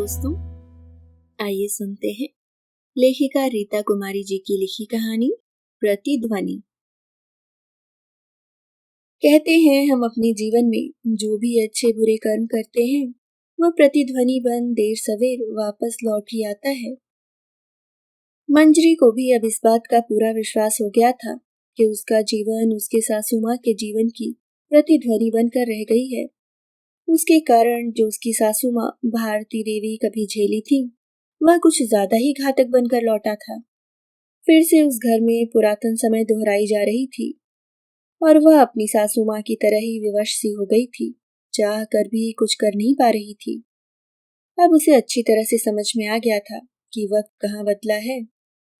दोस्तों, आइए सुनते हैं लेखिका रीता कुमारी जी की लिखी कहानी प्रतिध्वनि। कहते हैं हम अपने जीवन में जो भी अच्छे बुरे कर्म करते हैं वह प्रतिध्वनि बन देर सवेर वापस लौट ही आता है। मंजरी को भी अब इस बात का पूरा विश्वास हो गया था कि उसका जीवन उसके सासू माँ के जीवन की प्रतिध्वनि बनकर रह गई है। उसके कारण जो उसकी सासू माँ भारती देवी कभी झेली थी वह कुछ ज्यादा ही घातक बनकर लौटा था। फिर से उस घर में पुरातन समय दोहराई जा रही थी और वह अपनी सासू माँ की तरह ही विवश सी हो गई थी, चाह कर भी कुछ कर नहीं पा रही थी। अब उसे अच्छी तरह से समझ में आ गया था कि वक्त कहाँ बदला है,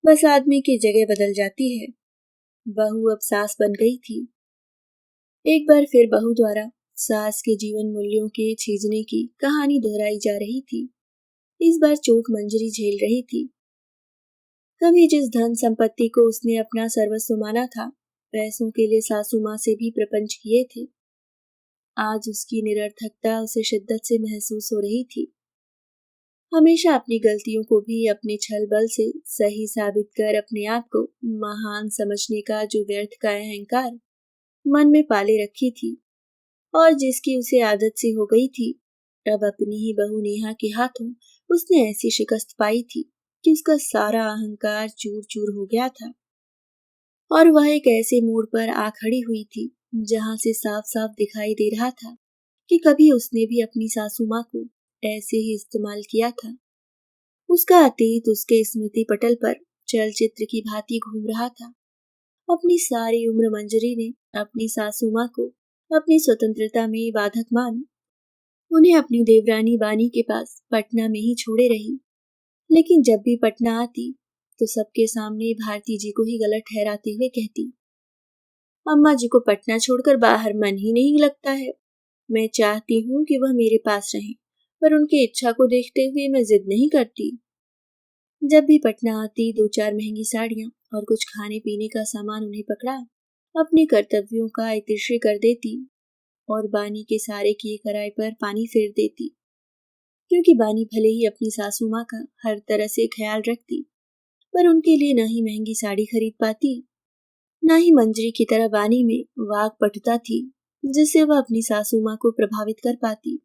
बस आदमी की जगह बदल जाती है। बहू अब सास बन गई थी। एक बार फिर बहू द्वारा सास के जीवन मूल्यों के छीजने की कहानी दोहराई जा रही थी। इस बार चोट मंजरी झेल रही थी। कभी जिस धन संपत्ति को उसने अपना सर्वस्व माना था, पैसों के लिए सासू माँ से भी प्रपंच किए थे, आज उसकी निरर्थकता उसे शिद्दत से महसूस हो रही थी। हमेशा अपनी गलतियों को भी अपने छल बल से सही साबित कर अपने आप को महान समझने का जो व्यर्थ का अहंकार मन में पाले रखी थी और जिसकी उसे आदत सी हो गई थी, अब अपनी ही बहू नेहा के हाथों उसने ऐसी शिकस्त पाई थी कि उसका सारा अहंकार चूर चूर हो गया था और वह एक ऐसे मोड़ पर आ खड़ी हुई थी जहां से साफ साफ दिखाई दे रहा था कि कभी उसने भी अपनी सासू माँ को ऐसे ही इस्तेमाल किया था। उसका अतीत उसके स्मृति पटल पर चलचित्र की भांति घूम रहा था। अपनी सारी उम्र मंजरी ने अपनी सासू माँ को अपनी स्वतंत्रता में बाधक मान उन्हें अपनी देवरानी बानी के पास पटना में ही छोड़े रही। लेकिन जब भी पटना आती तो सबके सामने भारती जी को ही गलत ठहराते हुए कहती, अम्मा जी को पटना छोड़कर बाहर मन ही नहीं लगता है। मैं चाहती हूँ कि वह मेरे पास रहें, पर उनकी इच्छा को देखते हुए मैं जिद नहीं करती। जब भी पटना आती 2-4 महंगी साड़ियाँ और कुछ खाने पीने का सामान उन्हें पकड़ा अपने कर्तव्यों का इतिश्री कर देती और बानी के सारे किए कराए पर पानी फेर देती, क्योंकि बानी भले ही अपनी सासू माँ का हर तरह से ख्याल रखती, पर उनके लिए न ही महंगी साड़ी खरीद पाती, न ही मंजरी की तरह बानी में वाक पटुता थी जिससे वह अपनी सासू माँ को प्रभावित कर पाती।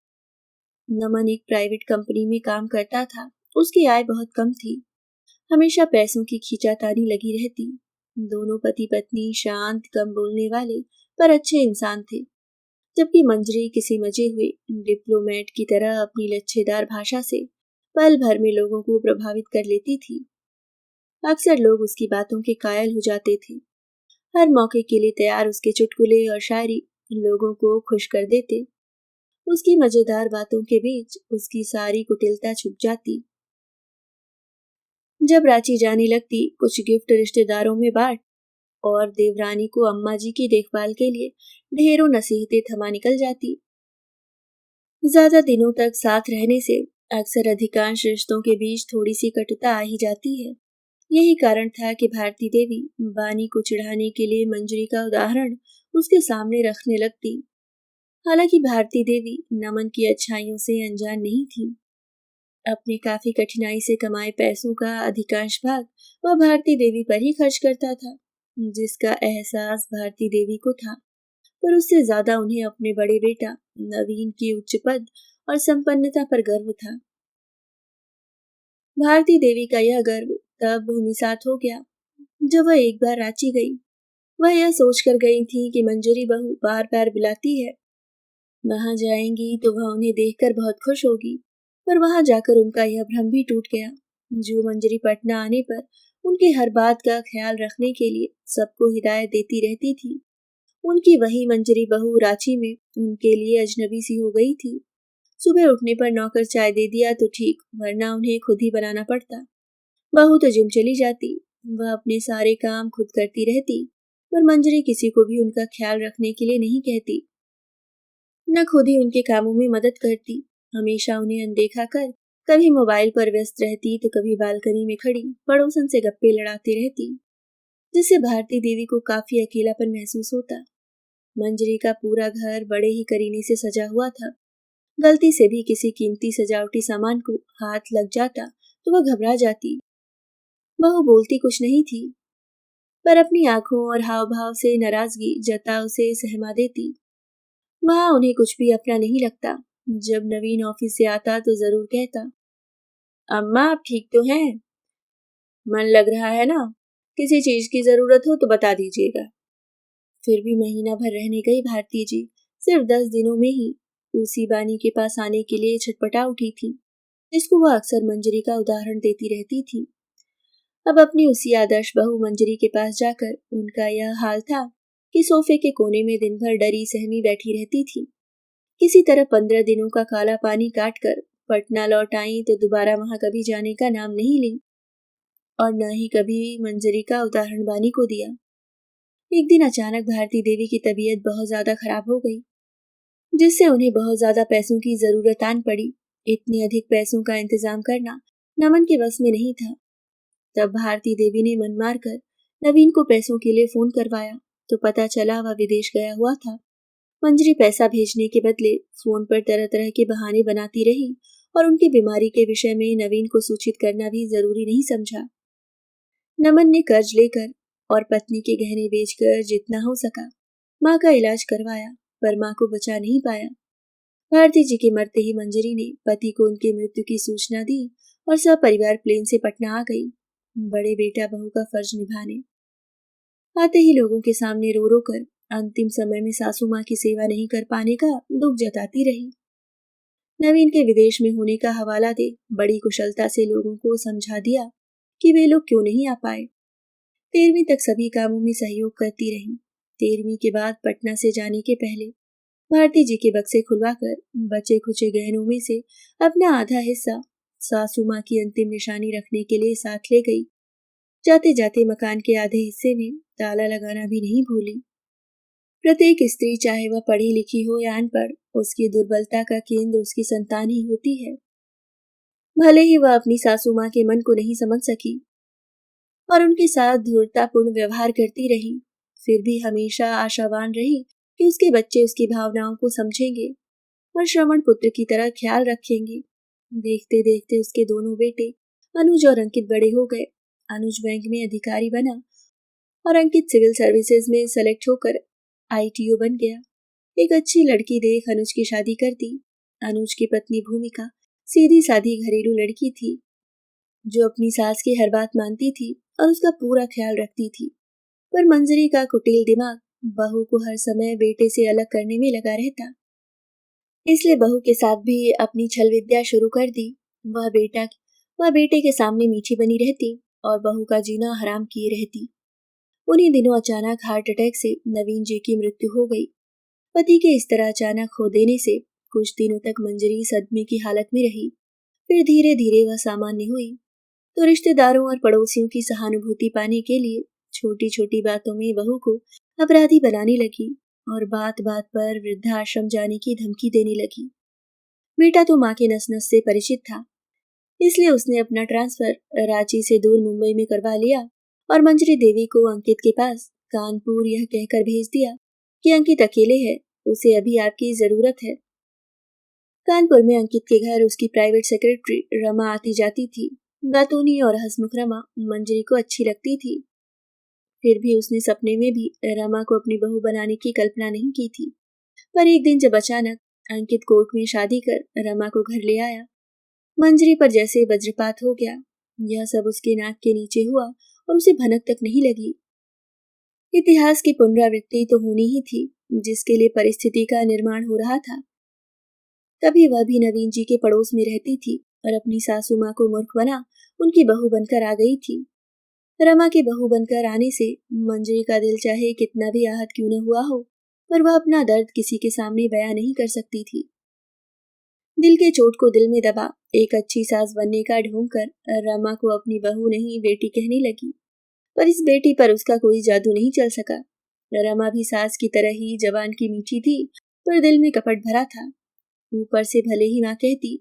नमन एक प्राइवेट कंपनी में काम करता था। उसकी आय बहुत कम थी। हमेशा पैसों की खींचातानी लगी रहती। दोनों पति पत्नी शांत, कम बोलने वाले पर अच्छे इंसान थे, जबकि मंजरी किसी मजे हुए डिप्लोमेट की तरह अपनी लच्छेदार भाषा से पल भर में लोगों को प्रभावित कर लेती थी। अक्सर लोग उसकी बातों के कायल हो जाते थे। हर मौके के लिए तैयार उसके चुटकुले और शायरी लोगों को खुश कर देते। उसकी मजेदार बातों के बीच उसकी सारी कुटिलता छुप जाती। जब रांची जाने लगती कुछ गिफ्ट रिश्तेदारों में बांट और देवरानी को अम्मा जी की देखभाल के लिए ढेरों नसीहतें थमा निकल जाती। ज्यादा दिनों तक साथ रहने से अक्सर अधिकांश रिश्तों के बीच थोड़ी सी कटुता आ ही जाती है। यही कारण था कि भारती देवी बानी को चिढ़ाने के लिए मंजरी का उदाहरण उसके सामने रखने लगती। हालांकि भारती देवी नमन की अच्छाइयों से अनजान नहीं थी। अपने काफी कठिनाई से कमाए पैसों का अधिकांश भाग वह भारती देवी पर ही खर्च करता था, जिसका एहसास भारती देवी को था, पर उससे ज्यादा उन्हें अपने बड़े बेटा नवीन की उच्च पद और संपन्नता पर गर्व था। भारती देवी का यह गर्व तब भूमिसात हो गया जब वह एक बार रांची गई। वह यह सोचकर गई थी कि मंजरी बहू बार बार बुलाती है, वहां जाएंगी तो वह उन्हें देखकर बहुत खुश होगी, पर वहां जाकर उनका यह भ्रम भी टूट गया। जो मंजरी पटना आने पर उनके हर बात का ख्याल रखने के लिए सबको हिदायत देती रहती थी, उनकी वही मंजरी बहू रांची में उनके लिए अजनबी सी हो गई थी। सुबह उठने पर नौकर चाय दे दिया तो ठीक, वरना उन्हें खुद ही बनाना पड़ता। बहू तो जिम चली जाती, वह अपने सारे काम खुद करती रहती, पर मंजरी किसी को भी उनका ख्याल रखने के लिए नहीं कहती, न खुद ही उनके कामों में मदद करती। हमेशा उन्हें अनदेखा कर कभी मोबाइल पर व्यस्त रहती तो कभी बालकनी में खड़ी पड़ोसन से गप्पे लड़ाती रहती, जिससे भारती देवी को काफी अकेलापन महसूस होता। मंजरी का पूरा घर बड़े ही करीने से सजा हुआ था। गलती से भी किसी कीमती सजावटी सामान को हाथ लग जाता तो वह घबरा जाती। बहू बोलती कुछ नहीं थी, पर अपनी आंखों और हाव भाव से नाराजगी जता उसे सहमा देती। वहां उन्हें कुछ भी अपना नहीं लगता। जब नवीन ऑफिस से आता तो जरूर कहता, अम्मा आप ठीक तो हैं? मन लग रहा है ना? किसी चीज की जरूरत हो तो बता दीजिएगा। फिर भी महीना भर रहने गई भारती जी सिर्फ 10 दिनों में ही उसी बानी के पास आने के लिए छटपटा उठी थी, जिसको वह अक्सर मंजरी का उदाहरण देती रहती थी। अब अपनी उसी आदर्श बहू मंजरी के पास जाकर उनका यह हाल था कि सोफे के कोने में दिन भर डरी सहमी बैठी रहती थी। किसी तरह 15 दिनों का काला पानी काट कर पटना लौट आई तो दोबारा वहां कभी जाने का नाम नहीं ली और न ही कभी मंजरी का उदाहरण बानी को दिया। एक दिन अचानक भारती देवी की तबीयत बहुत ज्यादा खराब हो गई, जिससे उन्हें बहुत ज्यादा पैसों की जरूरत आन पड़ी। इतने अधिक पैसों का इंतजाम करना नमन के बस में नहीं था। तब भारती देवी ने मन मारकर नवीन को पैसों के लिए फोन करवाया तो पता चला वह विदेश गया हुआ था। मंजरी पैसा भेजने के बदले फोन पर तरह तरह के बहाने बनाती रही और उनकी बीमारी के विषय में नवीन को सूचित करना भी जरूरी नहीं समझा। नमन ने कर्ज लेकर और पत्नी के गहने बेचकर जितना हो सका माँ का इलाज करवाया, पर माँ को बचा नहीं पाया। भारती जी के मरते ही मंजरी ने पति को उनके मृत्यु की सूचना दी और सब परिवार प्लेन से पटना आ गई, बड़े बेटा बहू का फर्ज निभाने। आते ही लोगों के सामने रो रो कर अंतिम समय में सासू माँ की सेवा नहीं कर पाने का दुख जताती रही। नवीन के विदेश में होने का हवाला दे बड़ी कुशलता से लोगों को समझा दिया कि वे लोग क्यों नहीं आ पाए। 13वीं तक सभी कामों में सहयोग करती रही। 13वीं के बाद पटना से जाने के पहले भारती जी के बक्से खुलवाकर बचे खुचे गहनों में से अपना आधा हिस्सा सासू माँ की अंतिम निशानी रखने के लिए साथ ले गई। जाते जाते मकान के आधे हिस्से में ताला लगाना भी नहीं भूली। प्रत्येक स्त्री चाहे वह पढ़ी लिखी हो या अनपढ़, उसकी दुर्बलता का केंद्र उसकी संतान ही होती है। भले ही वह अपनी सासू माँ के मन को नहीं समझ सकी और उनके साथ धूर्ततापूर्ण व्यवहार करती रही, फिर भी हमेशा आशावान रही कि उसके बच्चे उसकी भावनाओं को समझेंगे और श्रवण पुत्र की तरह ख्याल रखेंगे। देखते देखते उसके दोनों बेटे अनुज और अंकित बड़े हो गए। अनुज बैंक में अधिकारी बना और अंकित सिविल सर्विसेज में सेलेक्ट होकर ITO बन गया। एक अच्छी लड़की देख अनुज की शादी कर दी। अनुज की पत्नी भूमिका सीधी सादी घरेलू लड़की थी, जो अपनी सास की हर बात मानती थी और उसका पूरा ख्याल रखती थी। पर मंजरी का कुटिल दिमाग बहू को हर समय बेटे से अलग करने में लगा रहता, इसलिए बहू के साथ भी अपनी छल विद्या शुरू कर दी। वह बेटे के सामने मीठी बनी रहती और बहू का जीना हराम किए रहती। उन्हीं दिनों अचानक हार्ट अटैक से नवीन जी की मृत्यु हो गई। पति के इस तरह अचानक खो देने से कुछ दिनों तक मंजरी सदमे की हालत में रही। फिर धीरे धीरे वह सामान्य हुई तो रिश्तेदारों और पड़ोसियों की सहानुभूति पाने के लिए छोटी छोटी बातों में बहू को अपराधी बनाने लगी और बात बात पर वृद्धाश्रम जाने की धमकी देने लगी। बेटा तो माँ के नस नस से परिचित था, इसलिए उसने अपना ट्रांसफर रांची से दूर मुंबई में करवा लिया और मंजरी देवी को अंकित के पास कानपुर यह कहकर भेज दिया कि अंकित अकेले है, उसे अभी आपकी जरूरत है। कानपुर में अंकित के घर उसकी प्राइवेट सेक्रेटरी रमा आती जाती थी। गातूनी और हंसमुख रमा मंजरी को अच्छी लगती थी, फिर भी उसने सपने में भी रमा को अपनी बहू बनाने की कल्पना नहीं की थी। पर एक दिन जब अचानक अंकित कोर्ट में शादी कर रमा को घर ले आया, मंजरी पर जैसे वज्रपात हो गया। यह सब उसके नाक के नीचे हुआ और उसे भनक तक नहीं लगी। इतिहास की पुनरावृत्ति तो होनी ही थी, जिसके लिए परिस्थिति का निर्माण हो रहा था। तभी वह भी नवीन जी के पड़ोस में रहती थी और अपनी सासू माँ को मूर्ख बना उनकी बहू बनकर आ गई थी। रमा के बहू बनकर आने से मंजरी का दिल चाहे कितना भी आहत क्यों न हुआ हो, पर वह अपना दर्द किसी के सामने बयां नहीं कर सकती थी। दिल के चोट को दिल में दबा एक अच्छी सास बनने का ढोंग कर रमा को अपनी बहू नहीं बेटी कहने लगी, पर इस बेटी पर उसका कोई जादू नहीं चल सका। रमा भी सास की तरह ही जबान की मीठी थी, पर दिल में कपट भरा था। ऊपर से भले ही माँ कहती,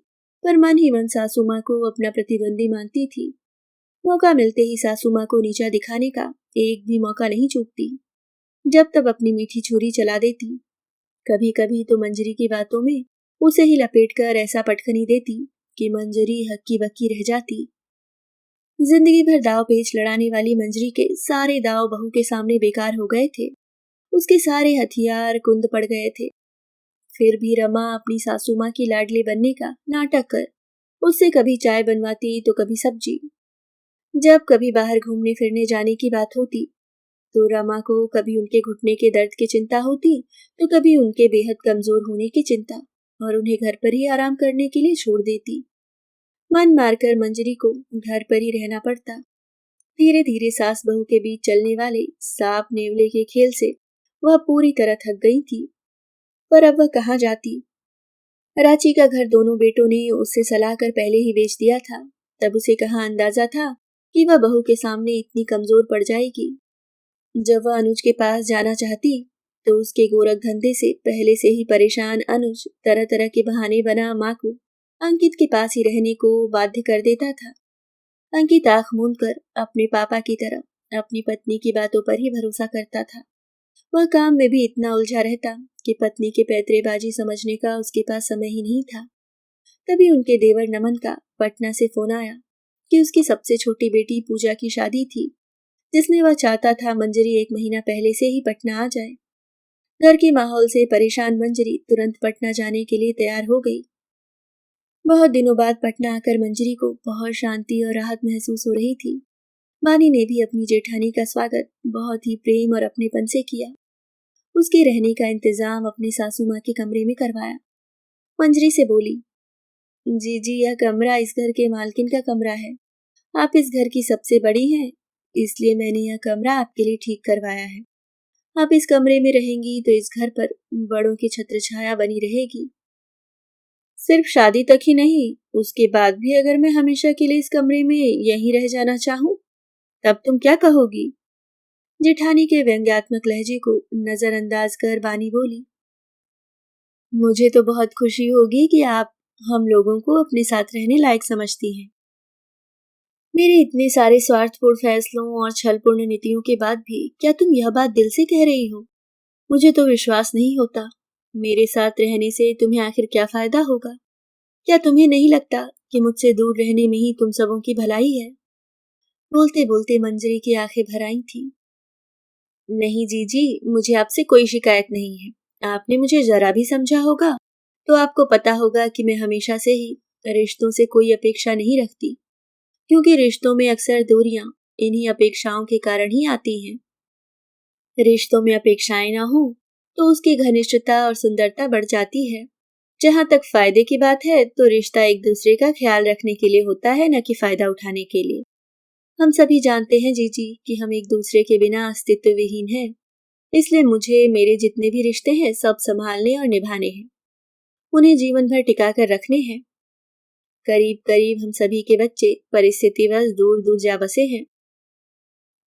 पर मन ही मन सासू माँ को अपना प्रतिद्वंदी मानती थी। मौका मिलते ही सासू माँ को नीचा दिखाने का एक भी मौका नहीं चूकती, जब तब अपनी मीठी छुरी चला देती। कभी कभी तो मंजरी की बातों में उसे ही लपेटकर ऐसा पटखनी देती कि मंजरी हक्की बक्की रह जाती। जिंदगी भर दाव पेच लड़ाने वाली मंजरी के सारे दाव बहू के सामने बेकार हो गए थे। उसके सारे हथियार कुंद पड़ गए थे। फिर भी रमा अपनी सासू माँ की लाडली बनने का नाटक कर उससे कभी चाय बनवाती तो कभी सब्जी। जब कभी बाहर घूमने फिरने जाने की बात होती तो रमा को कभी उनके घुटने के दर्द की चिंता होती तो कभी उनके बेहद कमजोर होने की चिंता, और उन्हें घर पर ही आराम करने के लिए छोड़ देती। मन मारकर मंजरी को घर पर ही रहना पड़ता। धीरे धीरे सास बहू के बीच चलने वाले सांप नेवले के खेल से वह पूरी तरह थक गई थी। पर अब वह कहाँ जाती। रांची का घर दोनों बेटों ने उससे सलाह कर पहले ही बेच दिया था। तब उसे कहाँ अंदाजा था कि वह बहू के सामने इतनी कमजोर पड़ जाएगी। जब वह अनुज के पास जाना चाहती तो उसके गोरख धंधे से पहले से ही परेशान अनुज तरह तरह के बहाने बना माँ को अंकित के पास ही रहने को बाध्य कर देता था। अंकित आंख मूंद कर अपने पापा की तरह अपनी पत्नी की बातों पर ही भरोसा करता था। वह काम में भी इतना उलझा रहता कि पत्नी के पैतरेबाजी समझने का उसके पास समय ही नहीं था। तभी उनके देवर नमन का पटना से फोन आया कि उसकी सबसे छोटी बेटी पूजा की शादी थी, जिसमें वह चाहता था मंजरी 1 महीना पहले से ही पटना आ जाए। घर के माहौल से परेशान मंजरी तुरंत पटना जाने के लिए तैयार हो गई। बहुत दिनों बाद पटना आकर मंजरी को बहुत शांति और राहत महसूस हो रही थी। वानी ने भी अपनी जेठानी का स्वागत बहुत ही प्रेम और अपनेपन से किया। उसके रहने का इंतजाम अपनी सासू माँ के कमरे में करवाया। मंजरी से बोली, जी यह कमरा इस घर के मालकिन का कमरा है। आप इस घर की सबसे बड़ी हैं, इसलिए मैंने यह कमरा आपके लिए ठीक करवाया है। आप इस कमरे में रहेंगी तो इस घर पर बड़ों की छत्र छाया बनी रहेगी। सिर्फ शादी तक ही नहीं, उसके बाद भी अगर मैं हमेशा के लिए इस कमरे में यहीं रह जाना चाहूँ तब तुम क्या कहोगी? जेठानी के व्यंग्यात्मक लहजे को नजरअंदाज कर बानी बोली, मुझे तो बहुत खुशी होगी कि आप हम लोगों को अपने साथ रहने लायक समझती हैं। मेरे इतने सारे स्वार्थपूर्ण फैसलों और छलपूर्ण नीतियों के बाद भी क्या तुम यह बात दिल से कह रही हो? मुझे तो विश्वास नहीं होता। मेरे साथ रहने से तुम्हें आखिर क्या फायदा होगा? क्या तुम्हें नहीं लगता कि मुझसे दूर रहने में ही तुम सबों की भलाई है? बोलते बोलते मंजरी की आंखें भर आई थी। नहीं जीजी, मुझे आपसे कोई शिकायत नहीं है। आपने मुझे जरा भी समझा होगा तो आपको पता होगा कि मैं हमेशा से ही रिश्तों से कोई अपेक्षा नहीं रखती, क्योंकि रिश्तों में अक्सर दूरियां इन्हीं अपेक्षाओं के कारण ही आती हैं। रिश्तों में अपेक्षाएं ना हो तो उसकी घनिष्ठता और सुंदरता बढ़ जाती है। जहां तक फायदे की बात है तो रिश्ता एक दूसरे का ख्याल रखने के लिए होता है, न कि फायदा उठाने के लिए। हम सभी जानते हैं जीजी कि हम एक दूसरे के बिना अस्तित्व विहीन हैं। इसलिए मुझे मेरे जितने भी रिश्ते हैं सब संभालने और निभाने हैं। उन्हें जीवन भर टिका कर रखने हैं। करीब करीब हम सभी के बच्चे परिस्थितिवश दूर दूर जा बसे हैं,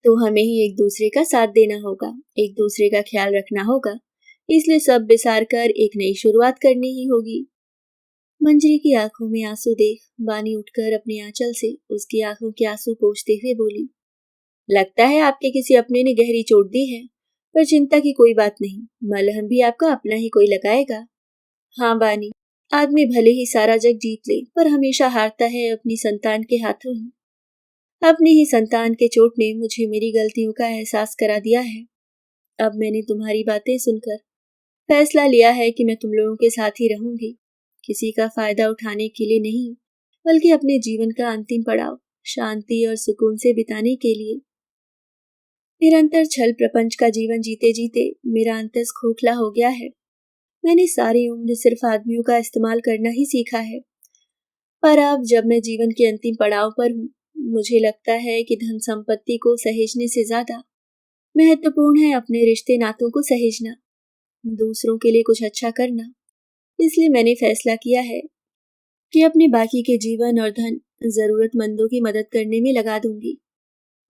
तो हमें ही एक दूसरे का साथ देना होगा, एक दूसरे का ख्याल रखना होगा। इसलिए सब बिसार कर एक नई शुरुआत करनी ही होगी। मंजरी की आंखों में आंसू देख बानी उठकर अपने आंचल से उसकी आंखों के आंसू पोंछते हुए बोली, लगता है आपके किसी अपने ने गहरी चोट दी है, पर चिंता की कोई बात नहीं, मलहम भी आपका अपना ही कोई लगाएगा। हाँ बानी, आदमी भले ही सारा जग जीत ले पर हमेशा हारता है अपनी संतान के हाथों ही। अपनी ही संतान के चोट ने मुझे मेरी गलतियों का एहसास करा दिया है। अब मैंने तुम्हारी बातें सुनकर फैसला लिया है कि मैं तुम लोगों के साथ ही रहूंगी, किसी का फायदा उठाने के लिए नहीं, बल्कि अपने जीवन का अंतिम पड़ाव शांति और सुकून से बिताने के लिए। निरंतर छल प्रपंच का जीवन जीते जीते मेरा अंतस खोखला हो गया है। मैंने सारी उम्र सिर्फ आदमियों का इस्तेमाल करना ही सीखा है, पर अब जब मैं जीवन के अंतिम पड़ाव पर हूँ, मुझे लगता है कि धन संपत्ति को सहेजने से ज्यादा महत्वपूर्ण है अपने रिश्ते नातों को सहेजना, दूसरों के लिए कुछ अच्छा करना। इसलिए मैंने फैसला किया है कि अपने बाकी के जीवन और धन जरूरतमंदों की मदद करने में लगा दूंगी।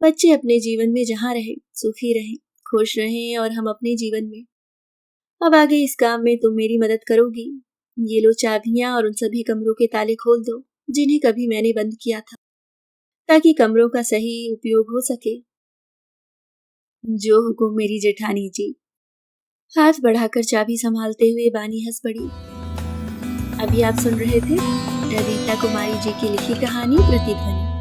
बच्चे अपने जीवन में जहाँ रहें, सुखी रहें, खुश रहें, और हम अपने जीवन में। अब आगे इस काम में तुम मेरी मदद करोगी। ये लो चाबियां और उन सभी कमरों के ताले खोल दो जिन्हें कभी मैंने बंद किया था, ताकि कमरों का सही उपयोग हो सके। जो हुकुम मेरी जेठानी जी। हाथ बढ़ाकर चाबी संभालते हुए बानी हंस पड़ी। अभी आप सुन रहे थे रीता कुमारी जी की लिखी कहानी प्रतिध्वनि।